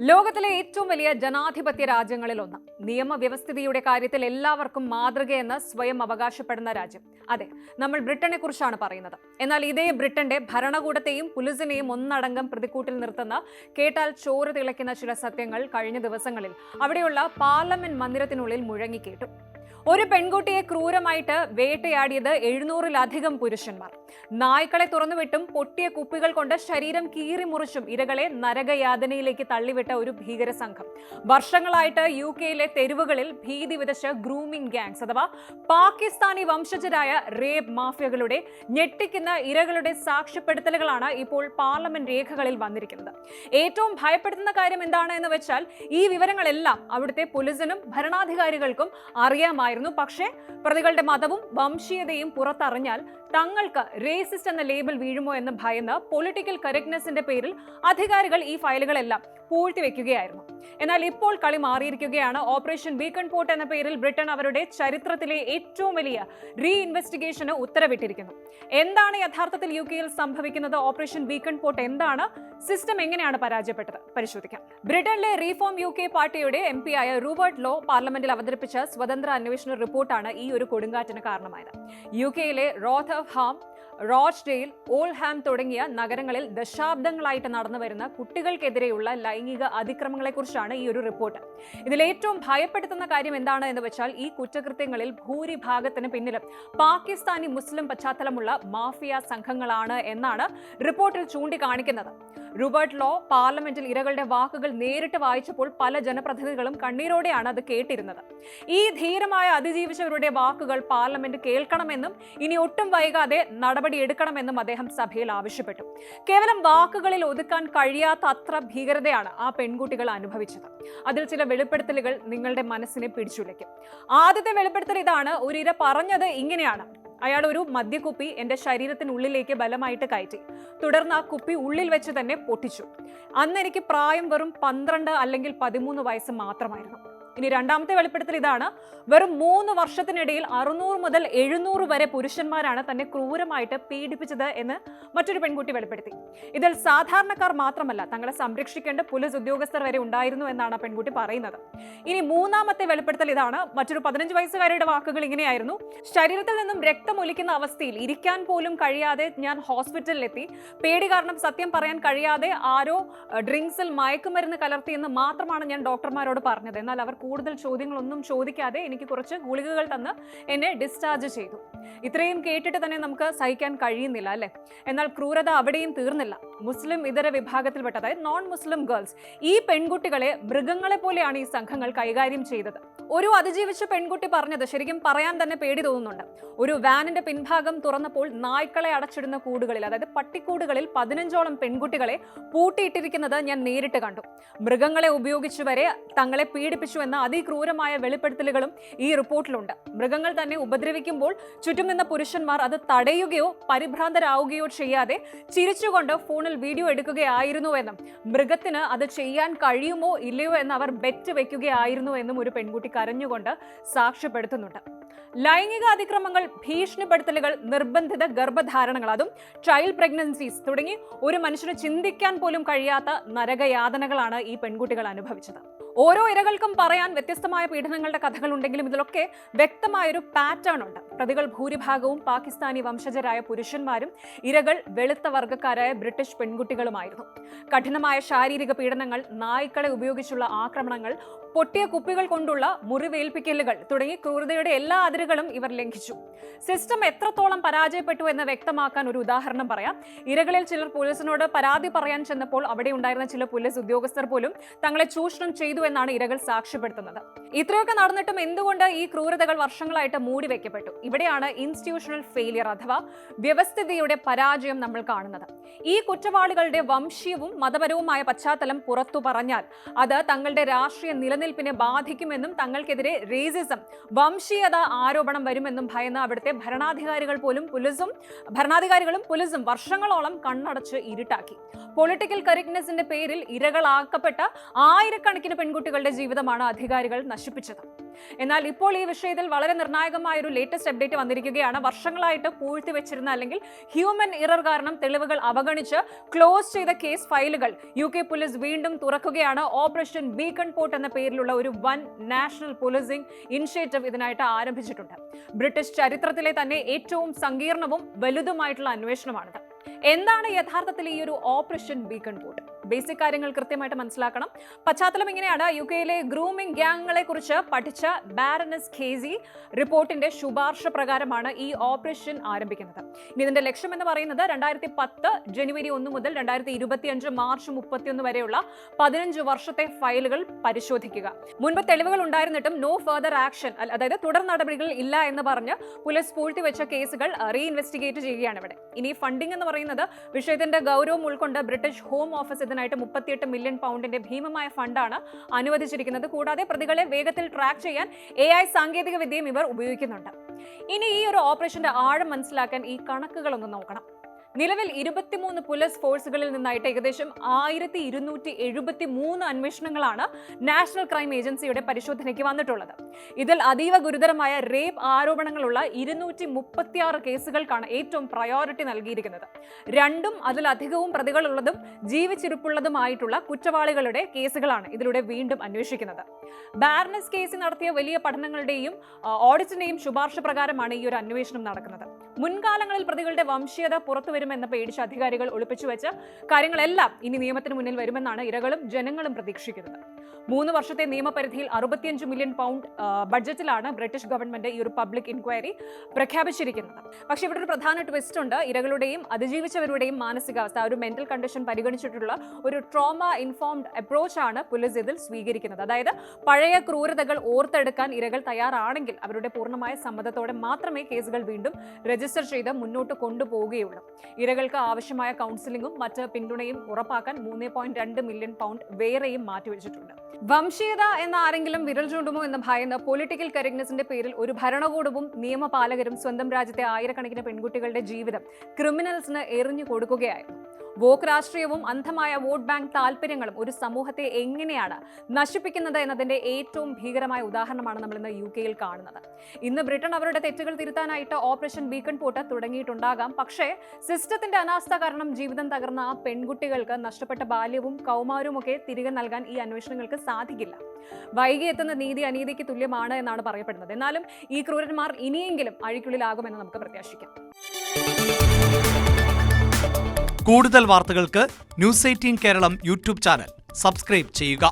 ലോകത്തിലെ ഏറ്റവും വലിയ ജനാധിപത്യ രാജ്യങ്ങളിലൊന്ന്. നിയമവ്യവസ്ഥിതിയുടെ കാര്യത്തിൽ എല്ലാവർക്കും മാതൃകയെന്ന് സ്വയം അവകാശപ്പെടുന്ന രാജ്യം. അതെ, നമ്മൾ ബ്രിട്ടനെ കുറിച്ചാണ് പറയുന്നത്. എന്നാൽ ഇതേ ബ്രിട്ടന്റെ ഭരണകൂടത്തെയും പോലീസിനെയും ഒന്നടങ്കം പ്രതിക്കൂട്ടിൽ നിർത്തുന്ന, കേട്ടാൽ ചോറ് തിളയ്ക്കുന്ന ചില സത്യങ്ങൾ കഴിഞ്ഞ ദിവസങ്ങളിൽ അവിടെയുള്ള പാർലമെന്റ് മന്ദിരത്തിനുള്ളിൽ മുഴങ്ങിക്കേട്ടു. ഒരു പെൺകുട്ടിയെ ക്രൂരമായിട്ട് വേട്ടയാടിയത് 700-ലധികം പുരുഷന്മാർ. നായ്ക്കളെ തുറന്നുവിട്ടും പൊട്ടിയ കുപ്പികൾ കൊണ്ട് ശരീരം കീറി മുറിച്ചും ഇരകളെ നരകയാതനയിലേക്ക് തള്ളിവിട്ട ഒരു ഭീകര സംഘം. വർഷങ്ങളായിട്ട് UK-യിലെ തെരുവുകളിൽ ഭീതി വിതച്ച ഗ്രൂമിംഗ് ഗാങ്സ് അഥവാ പാകിസ്ഥാനി വംശജരായ റേപ്പ് മാഫിയകളുടെ ഞെട്ടിക്കുന്ന ഇരകളുടെ സാക്ഷ്യപ്പെടുത്തലുകളാണ് ഇപ്പോൾ പാർലമെന്റ് രേഖകളിൽ വന്നിരിക്കുന്നത്. ഏറ്റവും ഭയപ്പെടുത്തുന്ന കാര്യം എന്താണ് എന്ന് വെച്ചാൽ, ഈ വിവരങ്ങളെല്ലാം അവിടുത്തെ പോലീസിനും ഭരണാധികാരികൾക്കും അറിയാമായിരുന്നു. പക്ഷേ പ്രതികളുടെ മതവും വംശീയതയും പുറത്തറിഞ്ഞാൽ തങ്ങൾക്ക് റേസിസ്റ്റ് എന്ന ലേബൽ വീഴുമോ എന്ന് ഭയന്ന് പൊളിറ്റിക്കൽ കറക്റ്റ്നെസിന്റെ പേരിൽ അധികാരികൾ ഈ ഫയലുകളെല്ലാം പൂഴ്ത്തിവെക്കുകയായിരുന്നു. എന്നാൽ ഇപ്പോൾ കളി മാറിയിരിക്കുകയാണ്. ഓപ്പറേഷൻ ബീക്കൺ പോർട്ട് എന്ന പേരിൽ ബ്രിട്ടൻ അവരുടെ ചരിത്രത്തിലെ ഏറ്റവും വലിയ ഇൻവെസ്റ്റിഗേഷന് ഉത്തരവിട്ടിരിക്കുന്നു. എന്താണ് യഥാർത്ഥത്തിൽ UK-യിൽ സംഭവിക്കുന്നത്? ഓപ്പറേഷൻ ബീക്കൺ പോർട്ട് എന്താണ്? സിസ്റ്റം എങ്ങനെയാണ് പരാജയപ്പെട്ടത്? പരിശോധിക്കാം. ബ്രിട്ടനിലെ റീഫോം UK പാർട്ടിയുടെ MP ആയ റൂബർട്ട് ലോ പാർലമെന്റിൽ അവതരിപ്പിച്ച സ്വതന്ത്ര അന്വേഷണ റിപ്പോർട്ടാണ് ഈ ഒരു കൊടുങ്കാറ്റിന് കാരണമായത്. UK-യിലെ റോത്തർഹാം, റോച്ച്ഡെയിൽ, ഓൾഹാം തുടങ്ങിയ നഗരങ്ങളിൽ ദശാബ്ദങ്ങളായിട്ട് നടന്നു വരുന്ന കുട്ടികൾക്കെതിരെയുള്ള ലൈംഗിക അതിക്രമങ്ങളെക്കുറിച്ചാണ് ഈ ഒരു റിപ്പോർട്ട്. ഇതിൽ ഏറ്റവും ഭയപ്പെടുത്തുന്ന കാര്യം എന്താണ് എന്ന് വെച്ചാൽ, ഈ കുറ്റകൃത്യങ്ങളിൽ ഭൂരിഭാഗത്തിന് പിന്നിലും പാകിസ്ഥാനി മുസ്ലിം പശ്ചാത്തലമുള്ള മാഫിയ സംഘങ്ങളാണ് എന്നാണ് റിപ്പോർട്ടിൽ ചൂണ്ടിക്കാണിക്കുന്നത്. റൂബർട്ട് ലോ പാർലമെന്റിൽ ഇരകളുടെ വാക്കുകൾ നേരിട്ട് വായിച്ചപ്പോൾ പല ജനപ്രതിനിധികളും കണ്ണീരോടെയാണ് അത് കേട്ടിരുന്നത്. ഈ ധീരമായ അതിജീവിച്ചവരുടെ വാക്കുകൾ പാർലമെന്റ് കേൾക്കണമെന്നും ഇനി ഒട്ടും വൈകാതെ നടപടിയെടുക്കണമെന്നും അദ്ദേഹം സഭയിൽ ആവശ്യപ്പെട്ടു. കേവലം വാക്കുകളിൽ ഒതുക്കാൻ കഴിയാത്ത അത്ര ഭീകരതയാണ് ആ പെൺകുട്ടികൾ അനുഭവിച്ചത്. അതിൽ ചില വെളിപ്പെടുത്തലുകൾ നിങ്ങളുടെ മനസ്സിനെ പിടിച്ചുലയ്ക്കും. ആദ്യത്തെ വെളിപ്പെടുത്തൽ ഇതാണ്. ഒരു ഇര പറഞ്ഞത് ഇങ്ങനെയാണ്: അയാൾ ഒരു മദ്യക്കുപ്പി എന്റെ ശരീരത്തിനുള്ളിലേക്ക് ബലമായിട്ട് കയറ്റി. തുടർന്ന് ആ കുപ്പി ഉള്ളിൽ വെച്ച് തന്നെ പൊട്ടിച്ചു. അന്ന് എനിക്ക് പ്രായം വെറും 12 അല്ലെങ്കിൽ 13 വയസ്സ് മാത്രമായിരുന്നു. ഇനി രണ്ടാമത്തെ വെളിപ്പെടുത്തൽ ഇതാണ്: വെറും 3 വർഷത്തിനിടയിൽ 600 മുതൽ 700 വരെ പുരുഷന്മാരാണ് തന്നെ ക്രൂരമായിട്ട് പീഡിപ്പിച്ചത് എന്ന് മറ്റൊരു പെൺകുട്ടി വെളിപ്പെടുത്തി. ഇതിൽ സാധാരണക്കാർ മാത്രമല്ല, തങ്ങളെ സംരക്ഷിക്കേണ്ട പോലീസ് ഉദ്യോഗസ്ഥർ വരെ ഉണ്ടായിരുന്നു എന്നാണ് ആ പെൺകുട്ടി പറയുന്നത്. ഇനി മൂന്നാമത്തെ വെളിപ്പെടുത്തൽ ഇതാണ്. മറ്റൊരു 15 വയസ്സുകാരുടെ വാക്കുകൾ ഇങ്ങനെയായിരുന്നു: ശരീരത്തിൽ നിന്നും രക്തം ഒലിക്കുന്ന അവസ്ഥയിൽ ഇരിക്കാൻ പോലും കഴിയാതെ ഞാൻ ഹോസ്പിറ്റലിലെത്തി. പേടി കാരണം സത്യം പറയാൻ കഴിയാതെ ആരോ ഡ്രിങ്ക്സിൽ മയക്കുമരുന്ന് കലർത്തിയെന്ന് മാത്രമാണ് ഞാൻ ഡോക്ടർമാരോട് പറഞ്ഞത്. എന്നാൽ അവർ കൂടുതൽ ചോദ്യങ്ങളൊന്നും ചോദിക്കാതെ എനിക്ക് കുറച്ച് ഗുളികകൾ തന്ന് എന്നെ ഡിസ്ചാർജ് ചെയ്തു. ഇത്രയും കേട്ടിട്ട് തന്നെ നമുക്ക് സഹിക്കാൻ കഴിയുന്നില്ല, അല്ലെ? എന്നാൽ ക്രൂരത അവിടെയും തീർന്നില്ല. മുസ്ലിം ഇതര വിഭാഗത്തിൽപ്പെട്ട, അതായത് നോൺ മുസ്ലിം ഗേൾസ്, ഈ പെൺകുട്ടികളെ മൃഗങ്ങളെ പോലെയാണ് ഈ സംഘങ്ങൾ കൈകാര്യം ചെയ്തത്. ഒരു അതിജീവിച്ച പെൺകുട്ടി പറഞ്ഞത് ശരിക്കും പറയാൻ തന്നെ പേടി തോന്നുന്നുണ്ട്. ഒരു വാനിന്റെ പിൻഭാഗം തുറന്നപ്പോൾ നായ്ക്കളെ അടച്ചിടുന്ന കൂടുകളിൽ, അതായത് പട്ടിക്കൂടുകളിൽ 15ഓളം പെൺകുട്ടികളെ പൂട്ടിയിട്ടിരിക്കുന്നത് ഞാൻ നേരിട്ട് കണ്ടു. മൃഗങ്ങളെ ഉപയോഗിച്ചു വരെ തങ്ങളെ പീഡിപ്പിച്ചു എന്ന അതിക്രൂരമായ വെളിപ്പെടുത്തലുകളും ഈ റിപ്പോർട്ടിലുണ്ട്. മൃഗങ്ങൾ തന്നെ ഉപദ്രവിക്കുമ്പോൾ ചുറ്റും നിന്ന പുരുഷന്മാർ അത് തടയുകയോ പരിഭ്രാന്തരാവുകയോ ചെയ്യാതെ ചിരിച്ചുകൊണ്ട് ഫോണിൽ വീഡിയോ എടുക്കുകയായിരുന്നു എന്നും, മൃഗത്തിന് അത് ചെയ്യാൻ കഴിയുമോ ഇല്ലയോ എന്ന് അവർ ബെറ്റ് വെക്കുകയായിരുന്നു എന്നും ഒരു പെൺകുട്ടി കരഞ്ഞുകൊണ്ട് സാക്ഷ്യപ്പെടുത്തുന്നുണ്ട്. ലൈംഗിക അതിക്രമങ്ങൾ, ഭീഷണിപ്പെടുത്തലുകൾ, നിർബന്ധിത ഗർഭധാരണങ്ങൾ, അതും ചൈൽഡ് പ്രഗ്നൻസീസ് തുടങ്ങി ഒരു മനുഷ്യന് ചിന്തിക്കാൻ പോലും കഴിയാത്ത നരകയാതനകളാണ് ഈ പെൺകുട്ടികൾ അനുഭവിച്ചത്. ഓരോ ഇരകൾക്കും പറയാൻ വ്യത്യസ്തമായ പീഡനങ്ങളുടെ കഥകൾ ഉണ്ടെങ്കിലും ഇതിലൊക്കെ വ്യക്തമായൊരു പാറ്റേൺ ഉണ്ട്. പ്രതികൾ ഭൂരിഭാഗവും പാകിസ്ഥാനി വംശജരായ പുരുഷന്മാരും ഇരകൾ വെളുത്ത വർഗ്ഗക്കാരായ ബ്രിട്ടീഷ് പെൺകുട്ടികളുമായിരുന്നു. കഠിനമായ ശാരീരിക പീഡനങ്ങൾ, നായ്ക്കളെ ഉപയോഗിച്ചുള്ള ആക്രമണങ്ങൾ, പൊട്ടിയ കുപ്പികൾ കൊണ്ടുള്ള മുറിവേൽപ്പിക്കലുകൾ തുടങ്ങി ക്രൂരതയുടെ എല്ലാ അതിരുകളും ഇവർ ലംഘിച്ചു. സിസ്റ്റം എത്രത്തോളം പരാജയപ്പെട്ടു എന്ന് വ്യക്തമാക്കാൻ ഒരു ഉദാഹരണം പറയാം. ഇരകളിൽ ചിലർ പോലീസിനോട് പരാതി പറയാൻ ചെന്നപ്പോൾ അവിടെ ഉണ്ടായിരുന്ന ചില പോലീസ് ഉദ്യോഗസ്ഥർ പോലും തങ്ങളെ ചൂഷണം ചെയ്തു എന്നാണ് ഇരകൾ സാക്ഷ്യപ്പെടുത്തുന്നത്. ഇത്രയൊക്കെ നടന്നിട്ടും എന്തുകൊണ്ട് ഈ ക്രൂരതകൾ വർഷങ്ങളായിട്ട് മൂടിവെക്കപ്പെട്ടു? ഇവിടെയാണ് ഇൻസ്റ്റിറ്റ്യൂഷണൽ ഫെയിലിയർ അഥവാ വ്യവസ്ഥിതിയുടെ പരാജയം നമ്മൾ കാണുന്നത്. ഈ കുറ്റവാളികളുടെ വംശീയവും മതപരവുമായ പശ്ചാത്തലം പുറത്തു പറഞ്ഞാൽ അത് തങ്ങളുടെ രാഷ്ട്രീയ നിലനിൽപ്പിനെ ബാധിക്കുമെന്നും തങ്ങൾക്കെതിരെ റേസിസം, വംശീയത ആരോപണം വരുമെന്നും ഭയന്ന് അവിടുത്തെ ഭരണാധികാരികളും പോലീസും വർഷങ്ങളോളം കണ്ണടച്ച് ഇരുട്ടാക്കി. പൊളിറ്റിക്കൽ കറക്റ്റ്നെസിന്റെ പേരിൽ ഇരകളാക്കപ്പെട്ട ആയിരക്കണക്കിന് പെൺകുട്ടികളുടെ ജീവിതമാണ് അധികാരികൾ നശിപ്പിച്ചത്. എന്നാൽ ഇപ്പോൾ ഈ വിഷയത്തിൽ വളരെ നിർണായകമായ ഒരു ലേറ്റസ്റ്റ് അപ്ഡേറ്റ് വന്നിരിക്കുകയാണ്. വർഷങ്ങളായിട്ട് പൂഴ്ത്തി വെച്ചിരുന്ന അല്ലെങ്കിൽ ഹ്യൂമൻ ഇറർ കാരണം തെളിവുകൾ അവഗണിച്ച് ക്ലോസ് ചെയ്ത കേസ് ഫയലുകൾ UK പോലീസ് വീണ്ടും തുറക്കുകയാണ്. ഓപ്പറേഷൻ ബീക്കൺ പോർട്ട് എന്ന പേരിലുള്ള ഒരു വൻ നാഷണൽ പോലീസിംഗ് ഇനിഷ്യേറ്റീവ് ഇതിനായിട്ട് ആരംഭിച്ചിട്ടുണ്ട്. ബ്രിട്ടീഷ് ചരിത്രത്തിലെ തന്നെ ഏറ്റവും സങ്കീർണവും വലുതുമായിട്ടുള്ള അന്വേഷണമാണിത്. എന്താണ് യഥാർത്ഥത്തിൽ ഈ ഒരു ഓപ്പറേഷൻ ബീക്കൺ പോർട്ട്? ബേസിക് കാര്യങ്ങൾ കൃത്യമായിട്ട് മനസ്സിലാക്കണം. പശ്ചാത്തലം ഇങ്ങനെയാണ്. UK ഗ്രൂമിംഗ് ഗ്യാങ്ങുകളെ കുറിച്ച് പഠിച്ച ബാരനസ് ഖേസി റിപ്പോർട്ടിന്റെ ശുപാർശ പ്രകാരമാണ് ഈ ഓപ്പറേഷൻ ആരംഭിക്കുന്നത്. ഇനി ഇതിന്റെ ലക്ഷ്യം എന്ന് പറയുന്നത് 2010 ജനുവരി 1 മുതൽ 2025 മാർച്ച് 31 വരെയുള്ള 15 വർഷത്തെ ഫയലുകൾ പരിശോധിക്കുക. മുൻപ് തെളിവുകൾ ഉണ്ടായിരുന്നിട്ടും നോ ഫർദർ ആക്ഷൻ, അതായത് തുടർ നടപടികൾ ഇല്ല എന്ന് പറഞ്ഞ് പോലീസ് പൂഴ്ത്തിവെച്ച കേസുകൾ റീഇൻവെസ്റ്റിഗേറ്റ് ചെയ്യുകയാണ് ഇവിടെ. ഇനി ഫണ്ടിംഗ് എന്ന് പറയുന്നത് വിഷയത്തിന്റെ ഗൗരവം ഉൾക്കൊണ്ട് ബ്രിട്ടീഷ് ഹോം ഓഫീസ് ഇതിനായിട്ട് 38 മില്യൺ പൗണ്ടിന്റെ ഭീമമായ ഫണ്ടാണ് അനുവദിച്ചിരിക്കുന്നത്. കൂടാതെ പ്രതികളെ വേഗത്തിൽ ട്രാക്ക് ചെയ്യാൻ AI സാങ്കേതിക വിദ്യയും ഇവർ ഉപയോഗിക്കുന്നുണ്ട്. ഇനി ഈ ഒരു ഓപ്പറേഷന്റെ ആഴം മനസ്സിലാക്കാൻ ഈ കണക്കുകളൊന്ന് നോക്കണം. നിലവിൽ 23 പോലീസ് ഫോഴ്സുകളിൽ നിന്നായിട്ട് ഏകദേശം 1273 അന്വേഷണങ്ങളാണ് നാഷണൽ ക്രൈം ഏജൻസിയുടെ പരിശോധനയ്ക്ക് വന്നിട്ടുള്ളത്. ഇതിൽ അതീവ ഗുരുതരമായ റേപ്പ് ആരോപണങ്ങളുള്ള 236 കേസുകൾക്കാണ് ഏറ്റവും പ്രയോറിറ്റി നൽകിയിരിക്കുന്നത്. 2 അതിലധികവും പ്രതികളുള്ളതും ജീവിച്ചിരിപ്പുള്ളതുമായിട്ടുള്ള കുറ്റവാളികളുടെ കേസുകളാണ് ഇതിലൂടെ വീണ്ടും അന്വേഷിക്കുന്നത്. ബാരനസ് കേസിൽ നടത്തിയ വലിയ പഠനങ്ങളുടെയും ഓഡിറ്റിന്റെയും ശുപാർശ പ്രകാരമാണ് ഈ ഒരു അന്വേഷണം നടക്കുന്നത്. മുൻകാലങ്ങളിൽ പ്രതികളുടെ വംശീയത പുറത്തുവരുമെന്ന് പേടിച്ച് അധികാരികൾ ഒളിപ്പിച്ചു വെച്ച കാര്യങ്ങളെല്ലാം ഇനി നിയമത്തിന് മുന്നിൽ വരുമെന്നാണ് ഇരകളും ജനങ്ങളും പ്രതീക്ഷിക്കുന്നത്. 3 വർഷത്തെ നിയമപരിധിയിൽ 65 മില്യൺ പൗണ്ട് ബഡ്ജറ്റിലാണ് ബ്രിട്ടീഷ് ഗവൺമെന്റ് ഈ ഒരു പബ്ലിക് ഇൻക്വയറി പ്രഖ്യാപിച്ചിരിക്കുന്നത്. പക്ഷേ ഇവിടെ ഒരു പ്രധാന ട്വിസ്റ്റ് ഉണ്ട്. ഇരകളുടെയും അതിജീവിച്ചവരുടെയും മാനസികാവസ്ഥ, ഒരു മെന്റൽ കണ്ടീഷൻ പരിഗണിച്ചിട്ടുള്ള ഒരു ട്രോമ ഇൻഫോംഡ് അപ്രോച്ച് ആണ് പോലീസ് ഇതിൽ സ്വീകരിക്കുന്നത്. അതായത് പഴയ ക്രൂരതകൾ ഓർത്തെടുക്കാൻ ഇരകൾ തയ്യാറാണെങ്കിൽ അവരുടെ പൂർണ്ണമായ സമ്മതത്തോടെ മാത്രമേ കേസുകൾ വീണ്ടും രജിസ്റ്റർ ചെയ്ത് മുന്നോട്ട് കൊണ്ടുപോവുകയുള്ളൂ. ഇരകൾക്ക് ആവശ്യമായ കൗൺസിലിംഗും മറ്റ് പിന്തുണയും ഉറപ്പാക്കാൻ 3.2 മില്യൺ പൗണ്ട് വേറെയും മാറ്റിവെച്ചിട്ടുണ്ട്. വംശീയത എന്ന ആരെങ്കിലും വിരൽ ചൂണ്ടുമോ എന്ന ഭയന്ന് പൊളിറ്റിക്കൽ കറക്റ്റ്നെസിന്റെ പേരിൽ ഒരു ഭരണകൂടവും നിയമപാലകരും സ്വന്തം രാജ്യത്തെ ആയിരക്കണക്കിന് പെൺകുട്ടികളുടെ ജീവിതം ക്രിമിനൽസിന് എറിഞ്ഞു കൊടുക്കുകയായിരുന്നു. വോക്ക് രാഷ്ട്രീയവും അന്ധമായ വോട്ട് ബാങ്ക് താല്പര്യങ്ങളും ഒരു സമൂഹത്തെ എങ്ങനെയാണ് നശിപ്പിക്കുന്നത് എന്നതിന്റെ ഏറ്റവും ഭീകരമായ ഉദാഹരണമാണ് നമ്മൾ ഇന്ന് UK കാണുന്നത്. ഇന്ന് ബ്രിട്ടൻ അവരുടെ തെറ്റുകൾ തിരുത്താനായിട്ട് ഓപ്പറേഷൻ ബീക്കൺ പോർട്ട് തുടങ്ങിയിട്ടുണ്ടാകാം. പക്ഷേ സിസ്റ്റത്തിന്റെ അനാസ്ഥ കാരണം ജീവിതം തകർന്ന ആ പെൺകുട്ടികൾക്ക് നഷ്ടപ്പെട്ട ബാല്യവും കൗമാരവും ഒക്കെ തിരികെ നൽകാൻ ഈ അന്വേഷണങ്ങൾക്ക് സാധിക്കില്ല. വൈകി എത്തുന്ന നീതി അനീതിക്ക് തുല്യമാണ് എന്നാണ് പറയപ്പെടുന്നത്. എന്നാലും ഈ ക്രൂരന്മാർ ഇനിയെങ്കിലും അഴിക്കുള്ളിലാകുമെന്ന് നമുക്ക് പ്രത്യാശിക്കാം. കൂടുതൽ വാർത്തകൾക്ക് News 18 Keralam YouTube channel subscribe ചെയ്യുക.